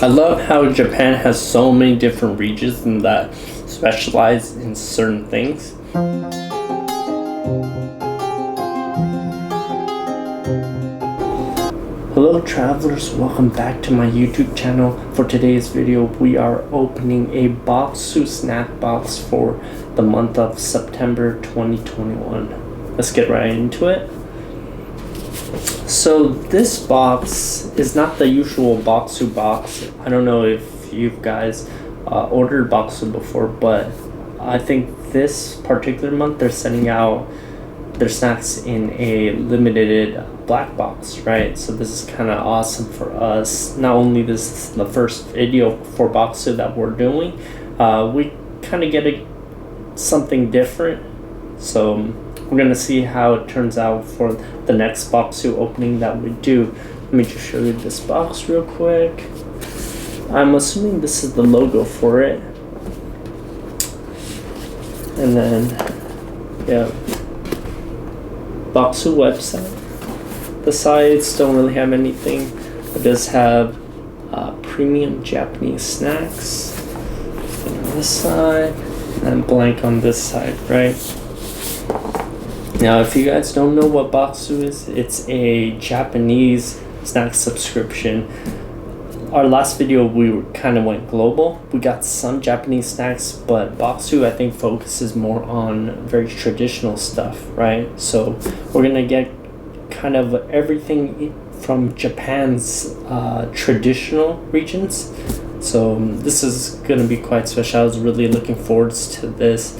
I love how Japan has so many different regions and that specialize in certain things. Hello travelers, welcome back to my YouTube channel. For today's video, we are opening a Bokksu snack box for the month of September 2021. Let's get right into it. So this box is not the usual Bokksu box. I don't know if you guys ordered Bokksu before, but I think this particular month they're sending out their snacks in a limited black box, right? So this is kind of awesome for us. Not only this is the first video for Bokksu that we're doing, we kind of get something different. So we're gonna see how it turns out for the next Bokksu opening that we do. Let me just show you this box real quick. I'm assuming this is the logo for it. And then, yeah, Bokksu website. The sides don't really have anything. It does have premium Japanese snacks on this side and blank on this side, right? Now, if you guys don't know what Bokksu is, it's a Japanese snack subscription. Our last video, we kind of went global. We got some Japanese snacks, but Bokksu, I think, focuses more on very traditional stuff, right? So we're gonna get kind of everything from Japan's traditional regions. So this is gonna be quite special. I was really looking forward to this.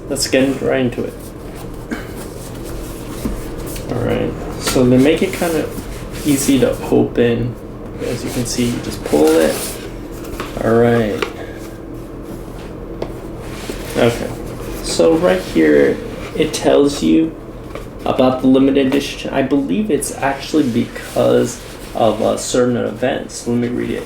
Let's get right into it. Alright, so they make it kind of easy to open. As you can see, you just pull it. Alright. Okay. So right here, it tells you about the limited edition. I believe it's actually because of certain events. Let me read it.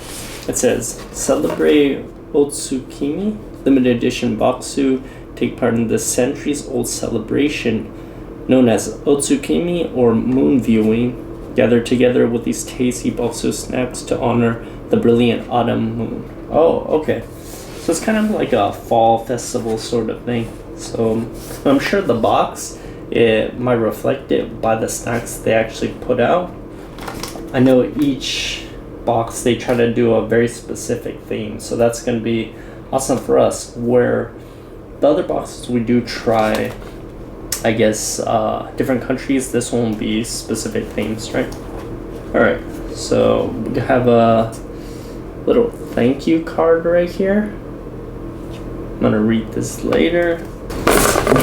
It says, celebrate Otsukimi, limited edition Bokksu, take part in this centuries-old celebration known as Otsukimi or moon viewing. Gather together with these tasty Bokksu snacks to honor the brilliant autumn moon. Oh, okay. So it's kind of like a fall festival sort of thing. So I'm sure the box, it might reflect it by the snacks they actually put out. I know each box they try to do a very specific theme, so that's going to be awesome for us. Where the other boxes we do try, I guess, different countries, this won't be specific themes, right? Alright, so we have a little thank you card right here. I'm gonna read this later.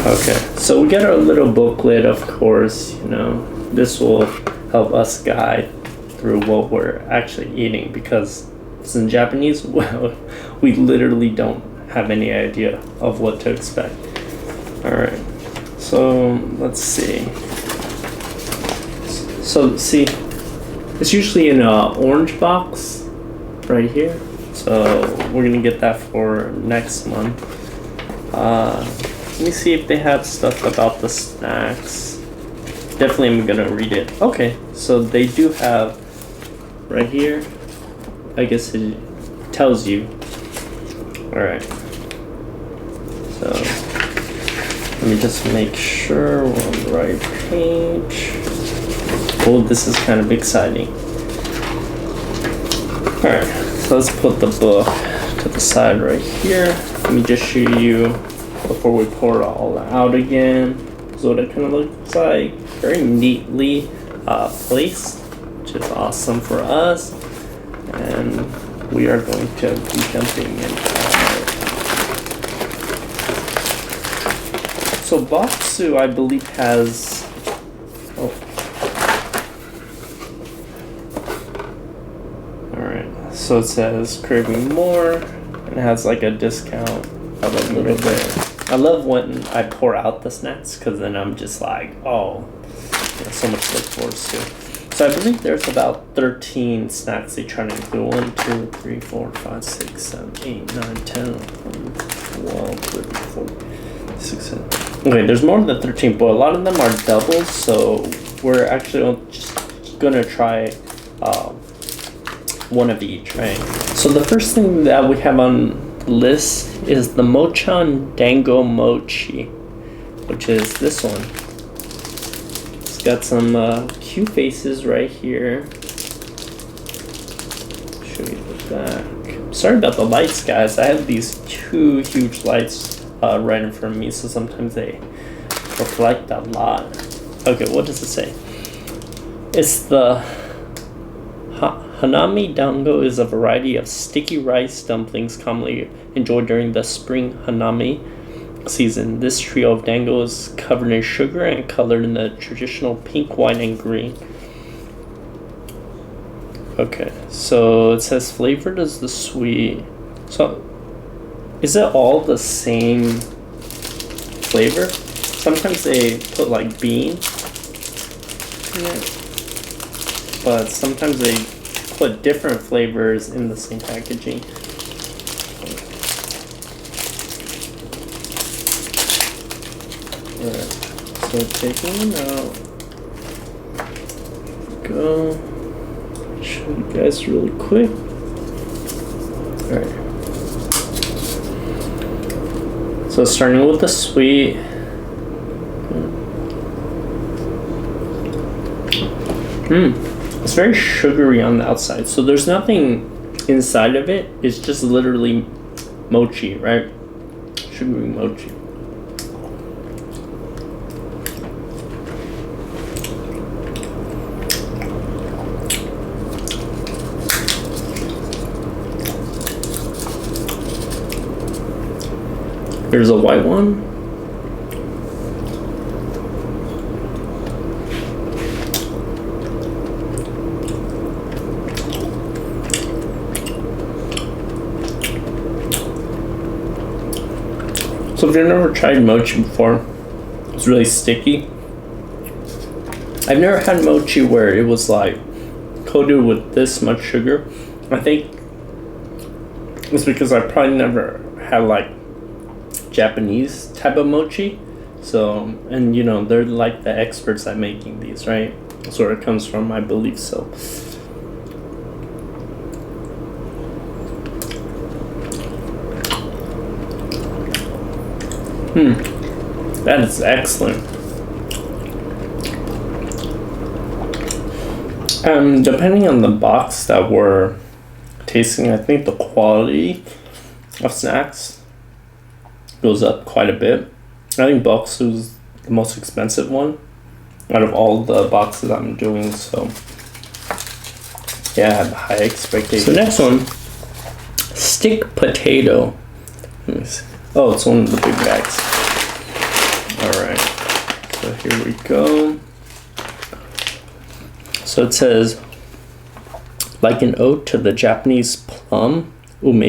Okay, so we get our little booklet, of course, you know. This will help us guide through what we're actually eating, because it's in Japanese. Well, we literally don't have any idea of what to expect. Alright. So let's see. So see, it's usually in an orange box right here. So we're gonna get that for next month. Let me see if they have stuff about the snacks. Definitely I'm gonna read it. Okay, so they do have right here. I guess it tells you. Alright. So let me just make sure we're on the right page. Oh, this is kind of exciting. Alright, so let's put the book to the side right here. Let me just show you before we pour it all out again. So what it kind of looks like. Very neatly placed, which is awesome for us. And we are going to be jumping into So Bokksu, I believe, has Alright, so it says craving more, and it has like a discount of a little bit. I love when I pour out the snacks, because then I'm just like, oh, so much to look forward to. So I believe there's about 13 snacks they try to include. 1, 2, 3, 4, 5, 6, 7, 8, 9, 10, 11, 12, 13, 14, 16. Okay, there's more than 13, but a lot of them are doubles, so we're actually just gonna try one of each, right? So the first thing that we have on the list is the Mocchan Dango Mochi, which is this one. It's got some cute faces right here. Show you the back. Sorry about the lights, guys. I have these two huge lights right in front of me, so sometimes they reflect a lot. Okay, what does it say? It's the Hanami Dango is a variety of sticky rice dumplings commonly enjoyed during the spring Hanami season. This trio of dango is covered in sugar and colored in the traditional pink, white, and green. Okay, so it says flavored as the sweet. So, is it all the same flavor? Sometimes they put like bean in it, but sometimes they put different flavors in the same packaging. Alright, so taking them out. Go. Show you guys really quick. Alright. So starting with the sweet. It's very sugary on the outside. So there's nothing inside of it. It's just literally mochi, right? Sugary mochi. Here's a white one. So if you've never tried mochi before, it's really sticky. I've never had mochi where it was like coated with this much sugar. I think it's because I probably never had like Japanese type of mochi. So, and you know, they're like the experts at making these, right? That's where it comes from, I believe so. That is excellent. Depending on the box that we're tasting, I think the quality of snacks goes up quite a bit. I think Bokksu is the most expensive one out of all the boxes I'm doing, so yeah, I have high expectations. So next one, stick potato. Let me see. Oh, it's one of the big bags. Alright, so here we go. So it says, like an ode to the Japanese plum, ume,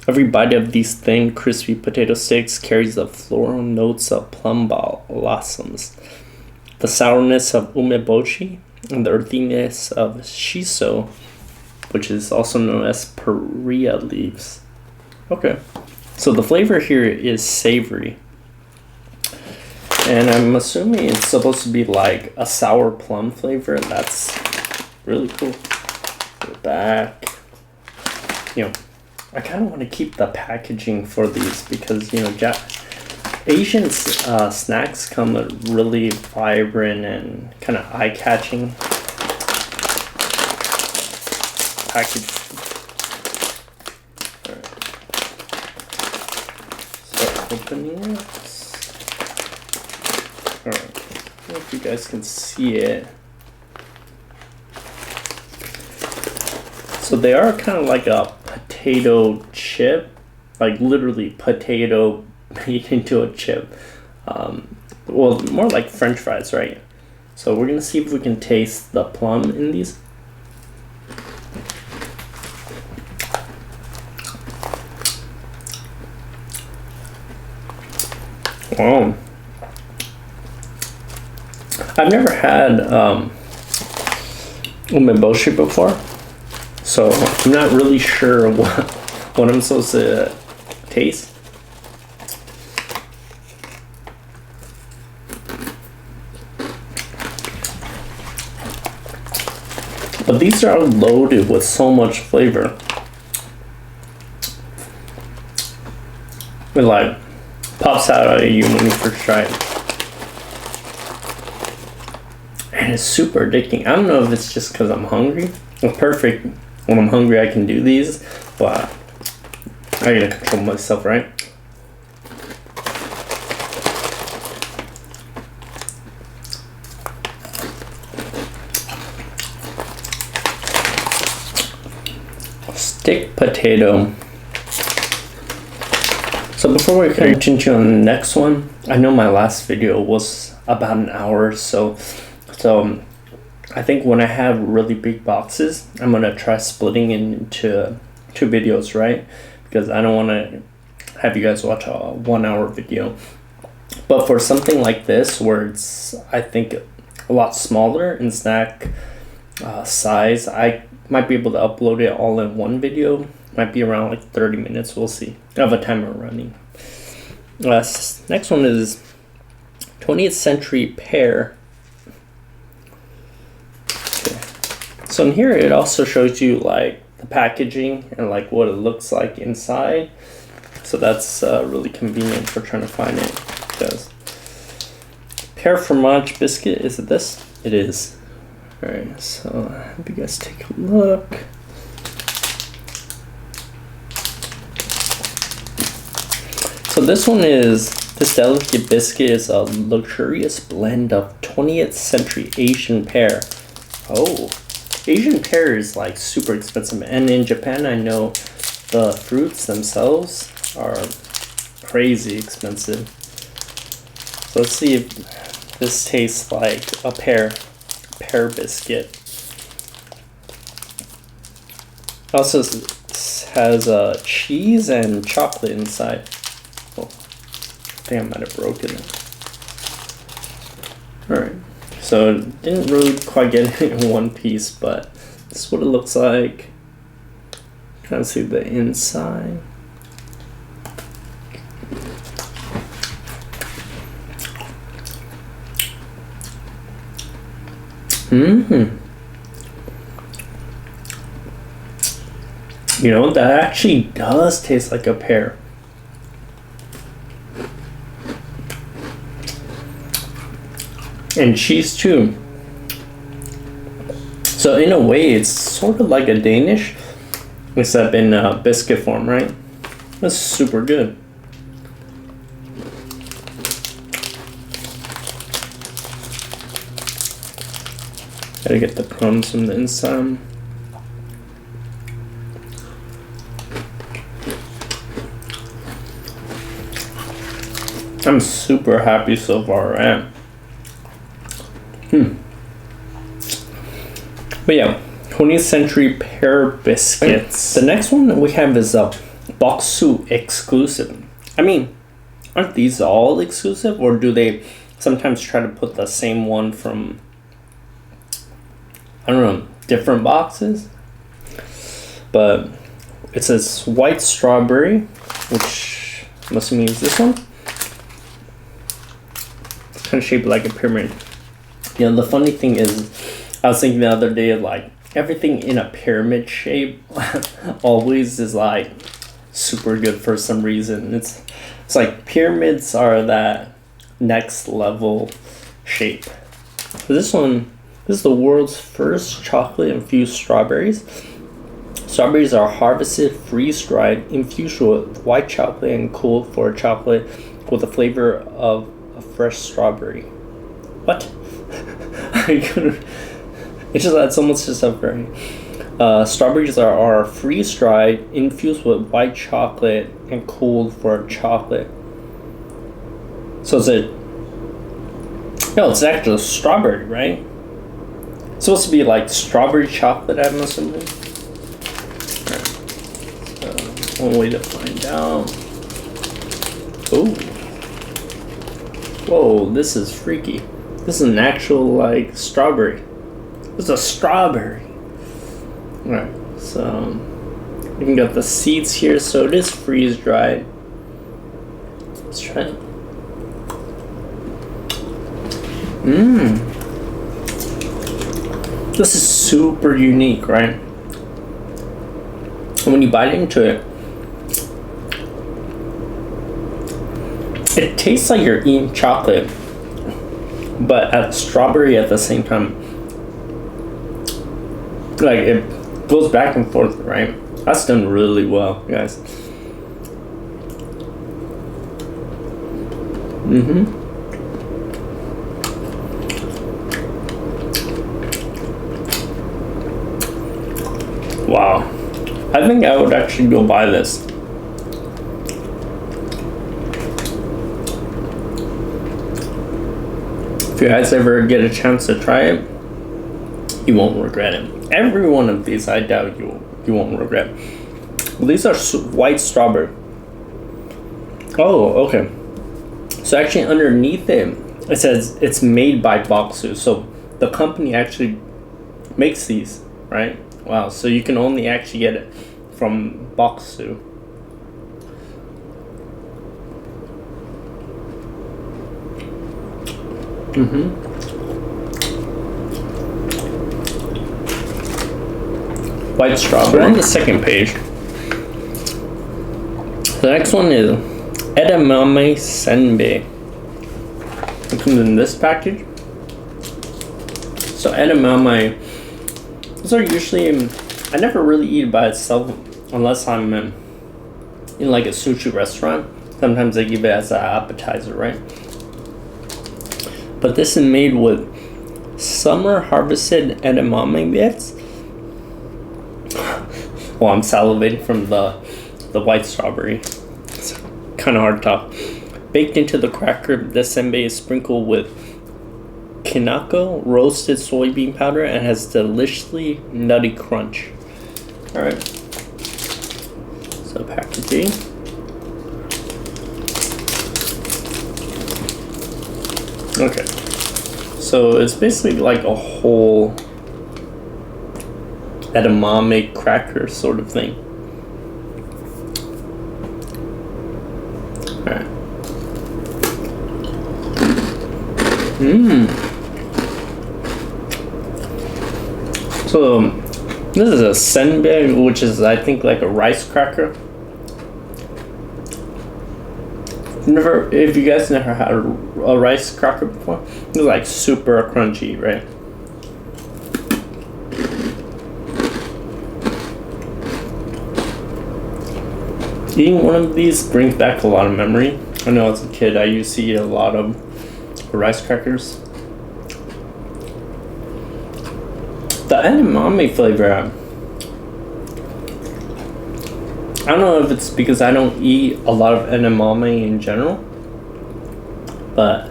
every bite of these thin, crispy potato sticks carries the floral notes of plum blossoms, the sourness of umeboshi, and the earthiness of shiso, which is also known as paria leaves. Okay, so the flavor here is savory. And I'm assuming it's supposed to be like a sour plum flavor. That's really cool. Go back. You know, I kind of want to keep the packaging for these because, you know, Asian snacks come with really vibrant and kind of eye-catching package. Alright. So opening it. Alright. I don't know if you guys can see it. So they are kind of like a potato chip, like literally potato made into a chip. Well, more like French fries, right? So we're gonna see if we can taste the plum in these. Wow. I've never had umeboshi before, so I'm not really sure what I'm supposed to taste. But these are loaded with so much flavor. It like pops out at you when you first try it. And it's super addicting. I don't know if it's just because I'm hungry. It's perfect. When I'm hungry, I can do these. But I gotta control myself, right? Stick potato. So before we continue on the next one, I know my last video was about an hour, so I think when I have really big boxes, I'm gonna try splitting it into 2 videos, right? Because I don't want to have you guys watch a 1 hour video. But for something like this, where it's, I think, a lot smaller in snack size, I might be able to upload it all in one video. Might be around like 30 minutes, we'll see. I have a timer running. Next one is 20th Century Pear. Okay. So in here it also shows you like the packaging and like what it looks like inside. So that's really convenient for trying to find it. Because Pear fromage biscuit, is it this? It is. Alright, so I hope you guys take a look. So this delicate biscuit is a luxurious blend of 20th century Asian pear. Oh, Asian pear is like super expensive. And in Japan, I know the fruits themselves are crazy expensive. So let's see if this tastes like a pear biscuit. Also has cheese and chocolate inside. Oh, I think I might have broken it. Alright, so it didn't really quite get it in one piece, but this is what it looks like. Kind of see the inside. You know, that actually does taste like a pear. And cheese too. So in a way, it's sort of like a Danish, except in biscuit form, right? That's super good. Gotta get the crumbs from the inside. I'm super happy so far, right? But yeah, 20th century pear biscuits. The next one that we have is a Bokksu exclusive. I mean, aren't these all exclusive, or do they sometimes try to put the same one from, I don't know, different boxes? But it says white strawberry, which must mean is this one. It's kind of shaped like a pyramid. You know, the funny thing is, I was thinking the other day, like, everything in a pyramid shape always is like super good for some reason. It's like pyramids are that next level shape. So this is the world's first chocolate infused strawberries. Strawberries are harvested, freeze-dried, infused with white chocolate, and cooled for chocolate with the flavor of a fresh strawberry. What? It's just that's almost just a very. Strawberries are freeze-dried, infused with white chocolate, and cooled for chocolate. So is it? No, it's actually strawberry, right? It's supposed to be like strawberry chocolate, I'm assuming. Right. So, one way to find out. Oh. Whoa, this is freaky. This is an actual like strawberry. It's a strawberry. Alright, so you can get the seeds here, so it is freeze dried. Let's try it. This is super unique, right? And when you bite into it, it tastes like you're eating chocolate, but at strawberry at the same time. Like, it goes back and forth, right? That's done really well, guys. Wow. I think I would actually go buy this. If you guys ever get a chance to try it, you won't regret it. Every one of these, I doubt you won't regret. Well, these are white strawberry. Oh, okay. So actually underneath it, it says it's made by Bokksu. So the company actually makes these, right? Wow, so you can only actually get it from Bokksu. White strawberry. We're on the second page. The next one is Edamame Senbei. It comes in this package. So edamame, those are usually, I never really eat it by itself unless I'm in like a sushi restaurant. Sometimes they give it as an appetizer, right? But this is made with summer harvested edamame bits. Well, I'm salivating from the white strawberry. It's kind of hard to talk. Baked into the cracker, the senbei is sprinkled with kinako, roasted soybean powder, and has deliciously nutty crunch. Alright. So packaging. Okay. So it's basically like a whole edamame cracker sort of thing. Alright. So this is a senbei, which is I think like a rice cracker. If you guys never had a rice cracker before, it's like super crunchy, right? Eating one of these brings back a lot of memory. I know as a kid I used to eat a lot of rice crackers. The edamame flavor, I don't know if it's because I don't eat a lot of edamame in general, but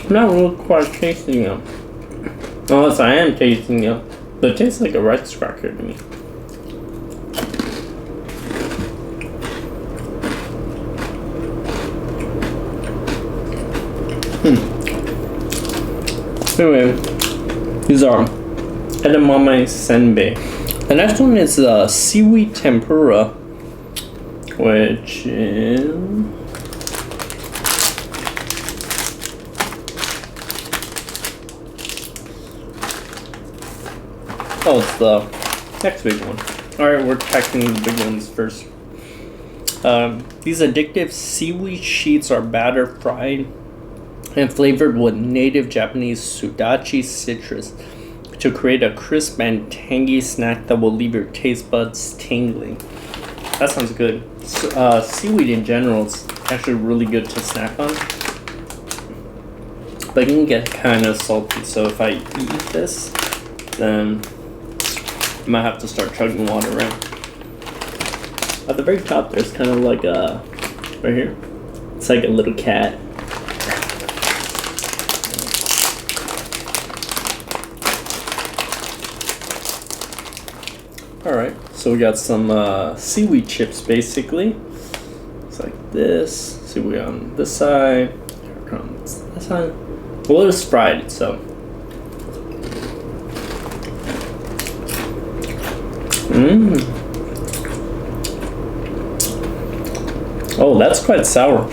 I'm not really quite tasting them. Unless I am tasting them, but it tastes like a rice cracker to me. Anyway, these are edamame senbei. The next one is seaweed tempura, which is it's the next big one. Alright, we're checking the big ones first. These addictive seaweed sheets are batter fried and flavored with native Japanese Sudachi citrus to create a crisp and tangy snack that will leave your taste buds tingling. That sounds good. Seaweed in general is actually really good to snack on, but it can get kind of salty, so if I eat this, then I might have to start chugging water around. At the very top there's kind of like a, right here, it's like a little cat. Alright, so we got some seaweed chips basically. It's like this. Seaweed on this side. Here comes this side. Well, it was fried, so. Oh, that's quite sour.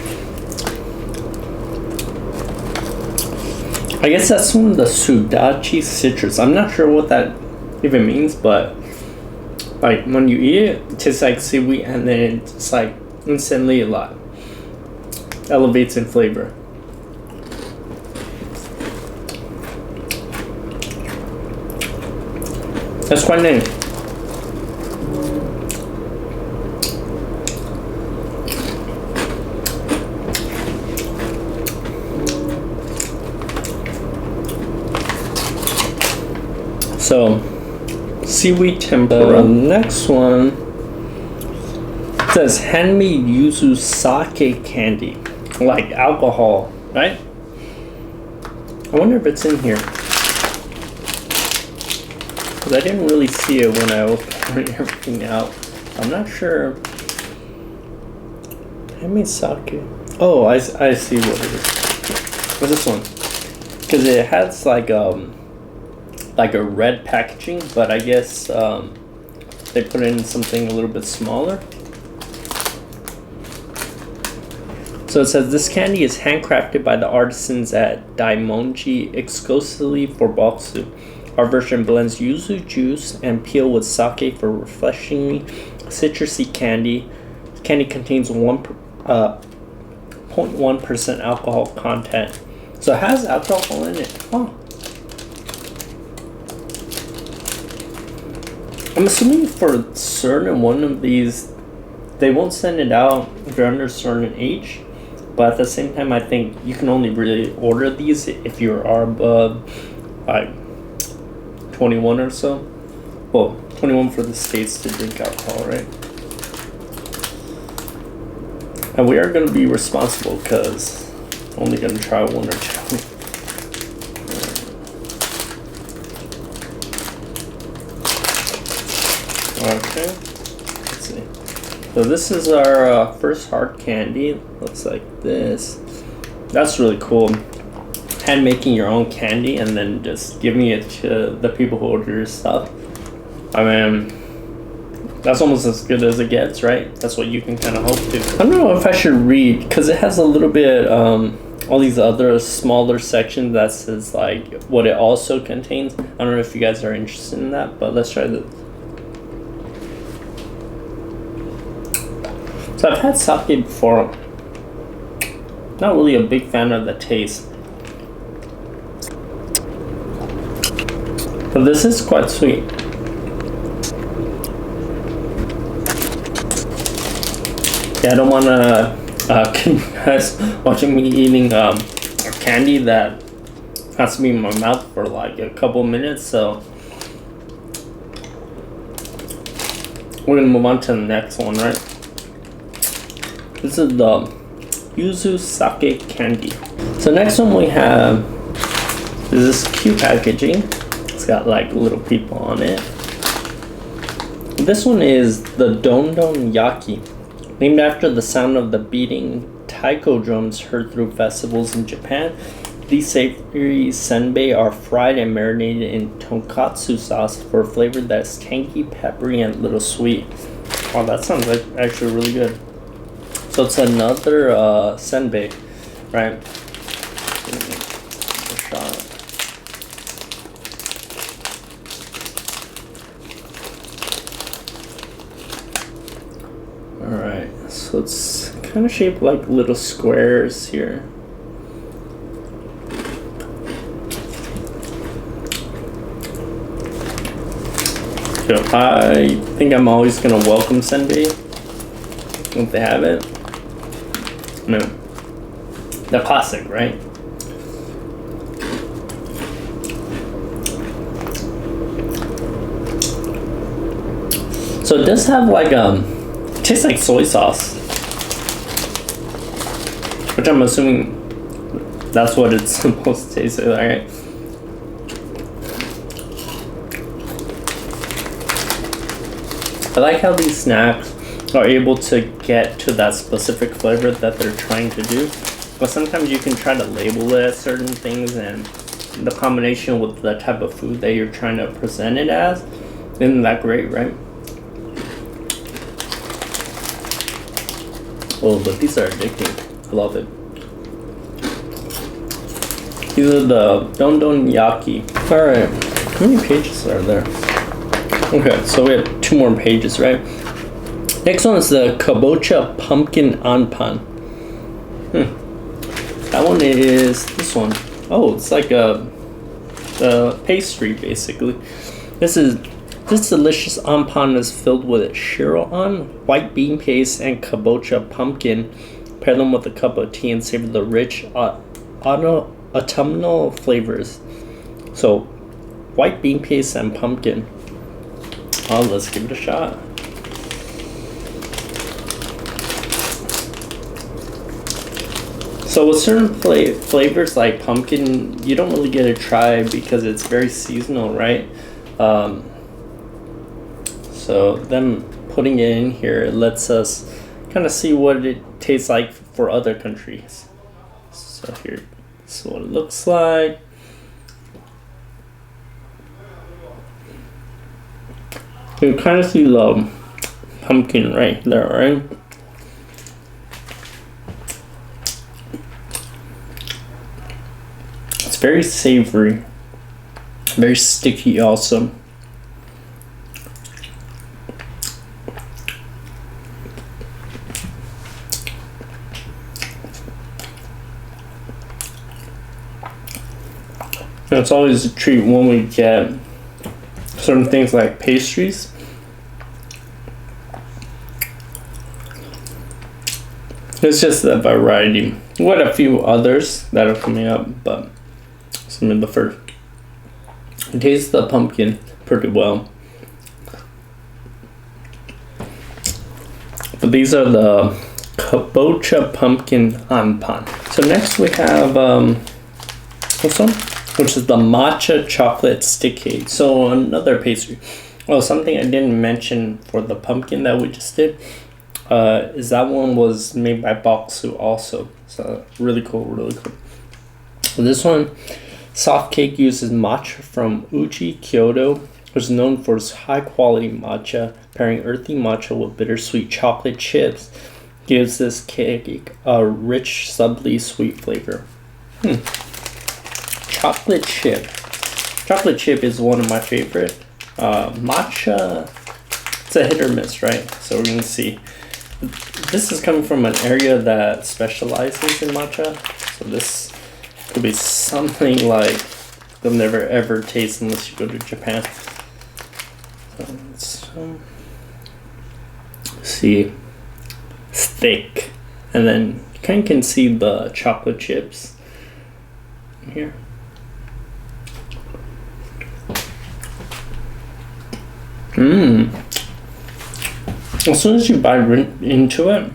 I guess that's one of the Sudachi citrus. I'm not sure what that even means, but like when you eat it, it tastes like seaweed, and then it's like instantly a lot elevates in flavor. That's quite nice. So, seaweed tempura. The next one says handmade yuzu sake candy, like alcohol, right? I wonder if it's in here. Because I didn't really see it when I was pouring everything out. I'm not sure. Handmade sake. Oh, I see what it is. What's this one? Because it has like a red packaging, but I guess they put in something a little bit smaller. So it says this candy is handcrafted by the artisans at Daimonji exclusively for Bokksu. Our version blends yuzu juice and peel with sake for refreshingly citrusy candy. The candy contains 0.1% alcohol content. So it has alcohol in it. Huh. I'm assuming for certain one of these, they won't send it out if you're under a certain age. But at the same time, I think you can only really order these if you are above like 21 or so. Well, 21 for the states to drink alcohol, right? And we are going to be responsible because I'm only going to try one or two. Okay, let's see. So this is our first hard candy. Looks like this. That's really cool. Hand making your own candy and then just giving it to the people who order your stuff. I mean, that's almost as good as it gets, right? That's what you can kind of hope to. I don't know if I should read because it has a little bit all these other smaller sections that says like what it also contains. I don't know if you guys are interested in that, but let's try this. So I've had sake before. Not really a big fan of the taste. But this is quite sweet. Yeah, I don't want to keep you guys watching me eating a candy that has to be in my mouth for like a couple minutes, so we're going to move on to the next one, right? This is the yuzu sake candy. So next one we have is this cute packaging. It's got like little people on it. This one is the Dondon Yaki, named after the sound of the beating taiko drums heard through festivals in Japan. These savory senbei are fried and marinated in tonkatsu sauce for a flavor that's tangy, peppery, and a little sweet. Wow, that sounds like actually really good. So it's another senbei, right? Give me a shot. Alright, so it's kind of shaped like little squares here. So I think I'm always going to welcome senbei if they have it. No, the classic, right? So it does have like it tastes like soy sauce, which I'm assuming that's what it's supposed to taste like, right? I like how these snacks are able to get to that specific flavor that they're trying to do, but sometimes you can try to label it as certain things, and the combination with the type of food that you're trying to present it as isn't that great, right? Oh, but these are addicting. I love it. These are the Dondon Yaki. Alright, how many pages are there? Okay, so we have 2 more pages, right? Next one is the Kabocha Pumpkin Anpan. That one is this one. Oh, it's like a pastry, basically. This delicious anpan is filled with shiroan, white bean paste, and kabocha pumpkin. Pair them with a cup of tea and savor the rich autumnal flavors. So, white bean paste and pumpkin. Oh, let's give it a shot. So with certain flavors like pumpkin, you don't really get to try because it's very seasonal, right? So them putting it in here, it lets us kind of see what it tastes like for other countries. So here, this is what it looks like. You can kind of see the pumpkin right there, right? It's very savory, very sticky also. And it's always a treat when we get certain things like pastries. It's just a variety. What a few others that are coming up, but some of the first. It tastes the pumpkin pretty well. But these are the Kabocha pumpkin anpan. So next we have this one, which is the matcha chocolate stick cake. So another pastry. Oh, something I didn't mention for the pumpkin that we just did is that one was made by Bokksu also. So really cool, really cool. This one, soft cake, uses matcha from Aichi, Kyoto, which is known for its high quality matcha. Pairing earthy matcha with bittersweet chocolate chips gives this cake a rich, subtly sweet flavor. Chocolate chip. Chocolate chip is one of my favorite. Matcha, it's a hit or miss, right? So we're gonna see. This is coming from an area that specializes in matcha. So this could be something like you'll never ever taste unless you go to Japan. So see, it's thick, and then you kind of can see the chocolate chips here. As soon as you bite into it,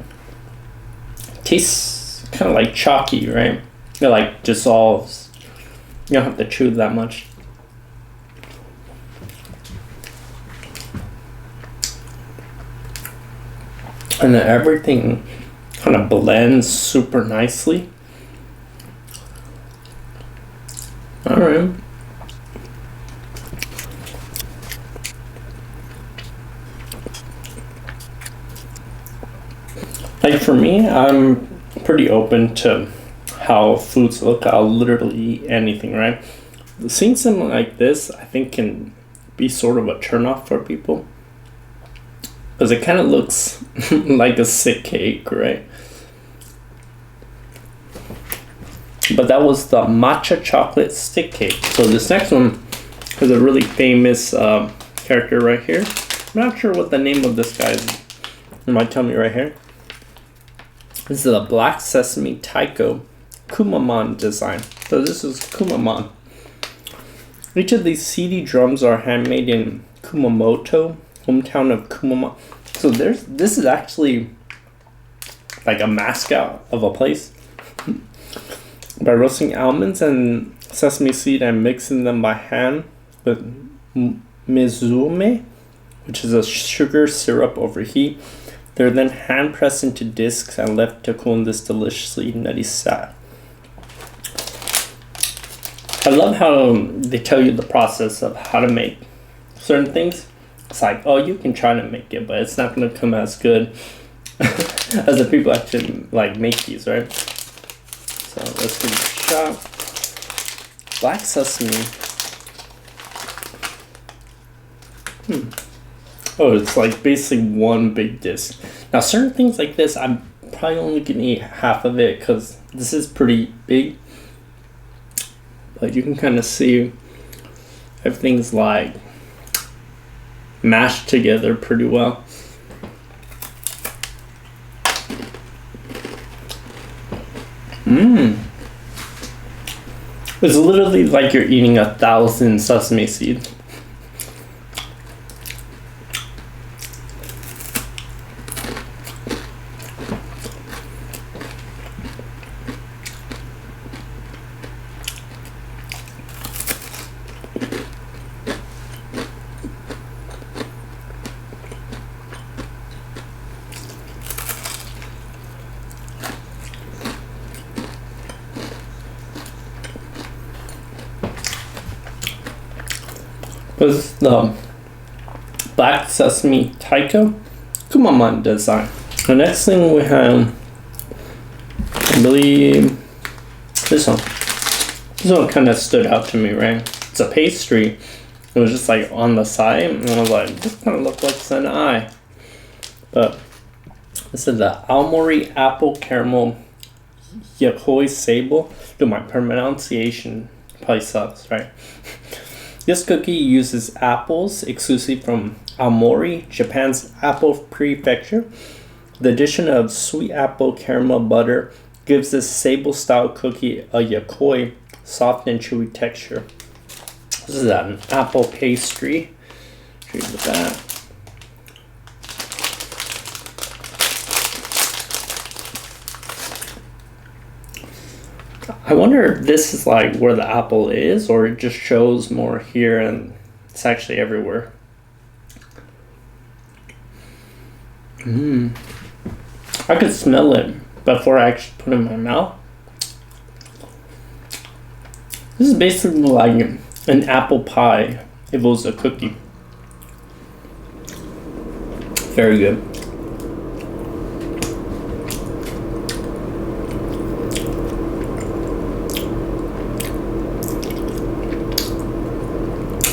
it tastes kind of like chalky, right? It like dissolves. You don't have to chew that much. And then everything kind of blends super nicely. Alright. Like for me, I'm pretty open to how foods look. I'll literally eat anything, right? Seeing something like this, I think, can be sort of a turnoff for people. Because it kind of looks like a sick cake, right? But that was the matcha chocolate stick cake. So this next one is a really famous character right here. I'm not sure what the name of this guy is. You might tell me right here. This is a black sesame taiko Kumaman design. So this is Kumaman. Each of these CD drums are handmade in Kumamoto, hometown of Kumaman. So this is actually like a mascot of a place. By roasting almonds and sesame seed and mixing them by hand with mizume, which is a sugar syrup over heat. They're then hand pressed into discs and left to cool in this deliciously nutty sack. I love how they tell you the process of how to make certain things. It's like, oh, you can try to make it, but it's not going to come as good as the people actually like make these, right? So let's give it a shot. black sesame. Oh, it's like basically one big disc. Now, certain things like this, I'm probably only gonna eat half of it because this is pretty big. But you can kind of see everything's like mashed together pretty well. It's literally like you're eating 1,000 sesame seeds. This is the black sesame taiko Kumaman design. The next thing we have, I believe, this one. This one kind of stood out to me, right? It's a pastry. It was just like on the side, and I was like, this kind of looks like an eye. But this is the Aomori apple caramel yakoi sable. Dude, my pronunciation probably sucks, right? This cookie uses apples exclusive from Aomori, Japan's apple prefecture. The addition of sweet apple caramel butter gives this sable-style cookie a yakoi, soft and chewy texture. This is an apple pastry. Show you the back. I wonder if this is like where the apple is, or it just shows more here and it's actually everywhere. I could smell it before I actually put it in my mouth. This is basically like an apple pie if it was a cookie. Very good.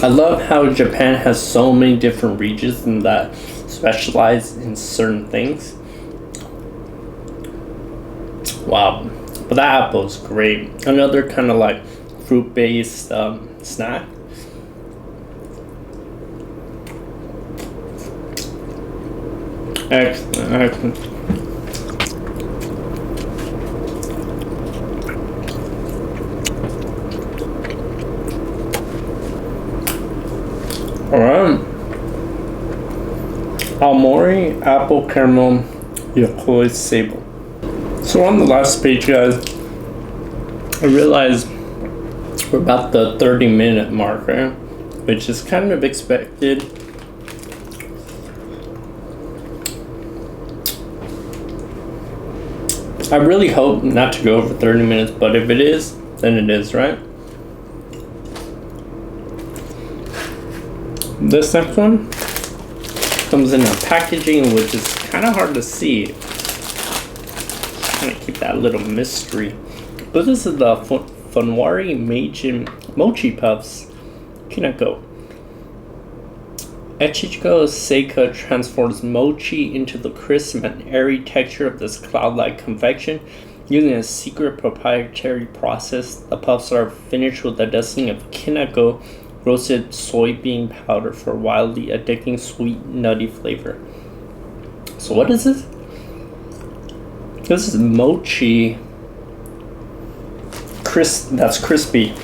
I love how Japan has so many different regions and that specialize in certain things. Wow, but that apple is great. Another kind of like fruit-based snack. Excellent, excellent. Alright. Aomori apple caramel yakoi sable. So on the last page, guys, I realized we're about the 30-minute mark, right? Which is kind of expected. I really hope not to go over 30 minutes, but if it is, then it is, right? This next one comes in a packaging which is kind of hard to see. Trying to keep that little mystery. But this is the Funwari Meijin Mochi Puffs Kinako. Echigo Seika transforms mochi into the crisp and airy texture of this cloud-like confection. Using a secret proprietary process, the puffs are finished with a dusting of kinako roasted soybean powder for a wildly addicting sweet nutty flavor. So what is this? This is mochi that's crispy.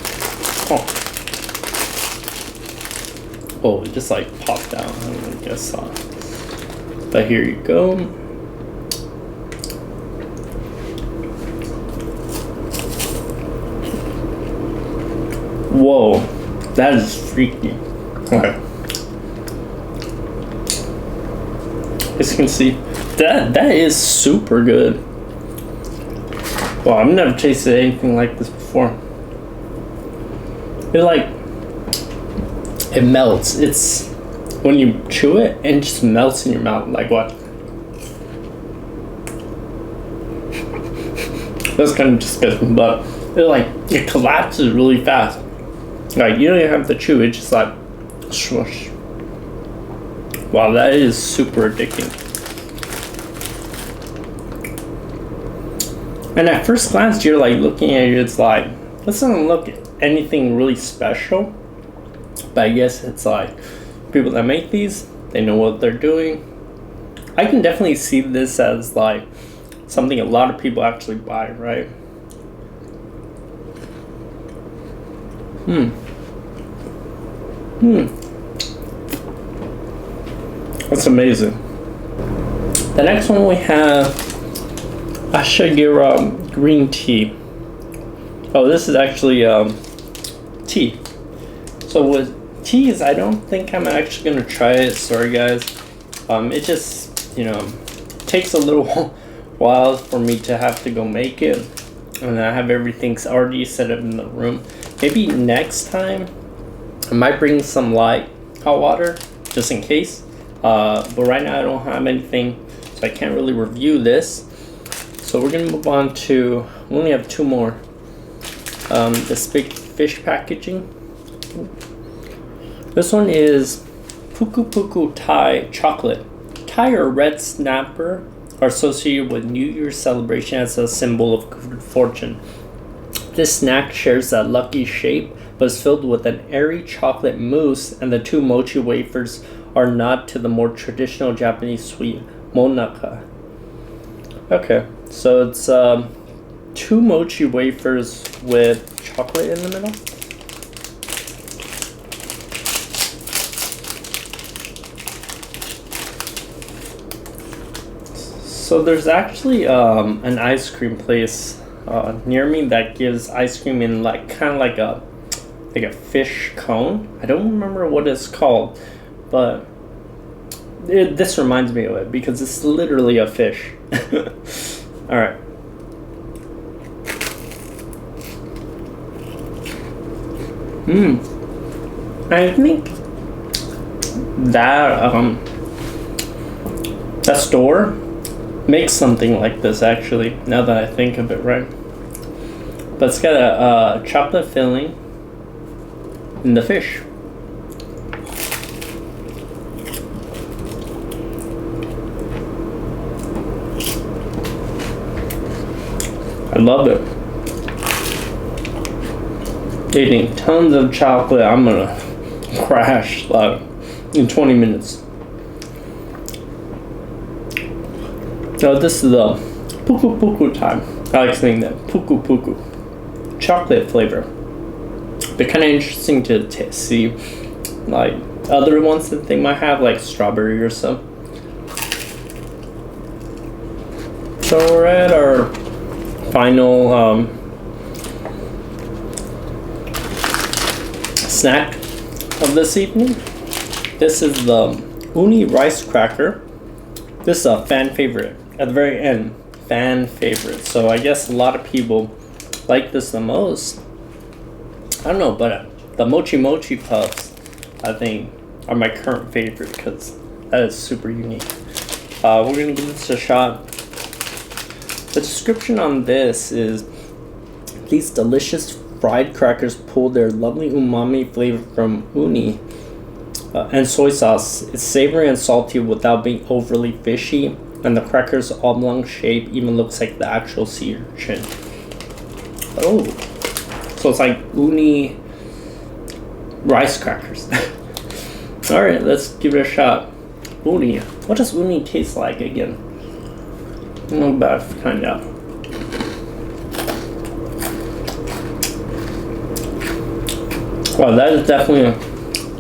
Oh, it just like popped out. I don't guess but here you go. Whoa. That is freaky. Okay. As you can see, that is super good. Wow, I've never tasted anything like this before. It melts. It's when you chew it and it just melts in your mouth. Like what? That's kind of disgusting, but it collapses really fast. Like, you don't even have to chew, it's just like swoosh. Wow, that is super addicting. And at first glance, you're like looking at it, it's like, this doesn't look anything really special. But I guess it's like, people that make these, they know what they're doing. I can definitely see this as like something a lot of people actually buy, right? That's amazing. The next one we have Ashigira green tea. Oh, this is actually tea. So with teas, I don't think I'm actually gonna try it. Sorry guys. It just, you know, takes a little while for me to have to go make it, and I have everything already set up in the room. Maybe next time I might bring some light hot water just in case. But right now I don't have anything, so I can't really review this. So we're gonna move on to, we only have two more. This big fish packaging. This one is Puku Puku Thai chocolate. Thai or red snapper are associated with New Year's celebration as a symbol of good fortune. This snack shares that lucky shape, but is filled with an airy chocolate mousse, and the two mochi wafers are a nod to the more traditional Japanese sweet monaka. Okay, so it's two mochi wafers with chocolate in the middle. So there's actually an ice cream place near me that gives ice cream in like kind of like a fish cone. I don't remember what it's called, but this reminds me of it because it's literally a fish. All right. I think that store makes something like this actually, now that I think of it, right? But it's got a chocolate filling in the fish. I love it. Eating tons of chocolate, I'm gonna crash like in 20 minutes. So this is the Puku Puku time. I like saying that, Puku Puku. Chocolate flavor. They're kind of interesting to see, like other ones that they might have, like strawberry or so. So we're at our final snack of this evening. This is the uni rice cracker. This is a fan favorite. At the very end, fan favorite. So I guess a lot of people like this the most. I don't know, but the mochi mochi puffs, I think, are my current favorite because that is super unique. We're gonna give this a shot. The description on this is, these delicious fried crackers pull their lovely umami flavor from uni and soy sauce. It's savory and salty without being overly fishy, and the cracker's oblong shape even looks like the actual sea urchin. Oh, so it's like uni rice crackers. All right, let's give it a shot. Uni. What does uni taste like again? I'm about to find out. Wow, that is definitely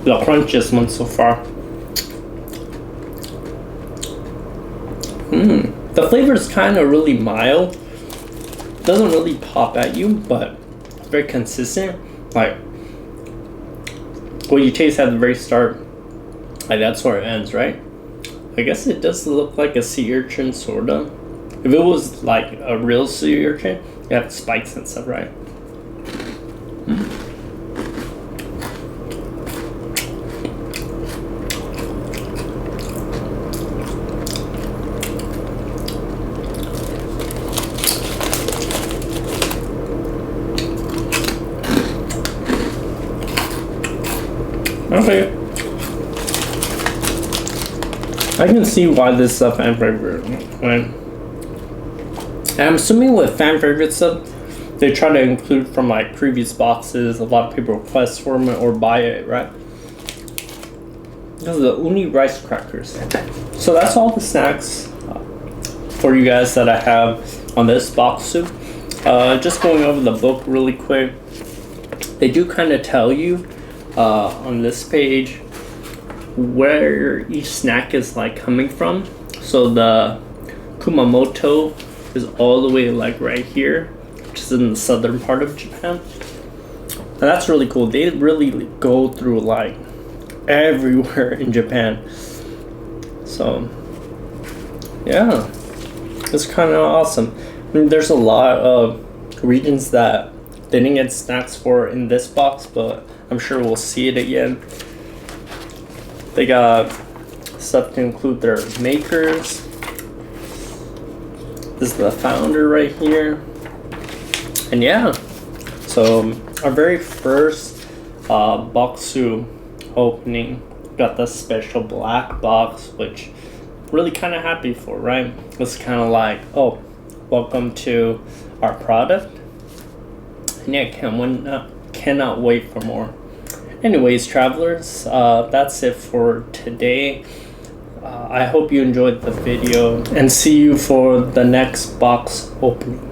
the crunchiest one so far. The flavor is kind of really mild. Doesn't really pop at you, but it's very consistent. Like what you taste at the very start, like that's where it ends, right? I guess it does look like a sea urchin, sorta. If it was like a real sea urchin, you have spikes and stuff, right? Okay. I can see why this is a fan favorite, right? And I'm assuming with fan favorite stuff, they try to include from like previous boxes. A lot of people request for it or buy it, right? Those are the uni rice crackers. So that's all the snacks for you guys that I have on this Bokksu. Just going over the book really quick. They do kind of tell you on this page where each snack is like coming from. So the Kumamoto is all the way like right here, which is in the southern part of Japan. And that's really cool. They really go through like everywhere in Japan. So yeah, it's kind of awesome. I mean, there's a lot of regions that they didn't get snacks for in this box, but I'm sure we'll see it again. They got stuff to include their makers. This is the founder right here. And yeah, so our very first Bokksu opening got the special black box, which really kind of happy for, right? It's kind of like, oh, welcome to our product. And yeah, cannot wait for more. Anyways, travelers, that's it for today. I hope you enjoyed the video and see you for the next box opening.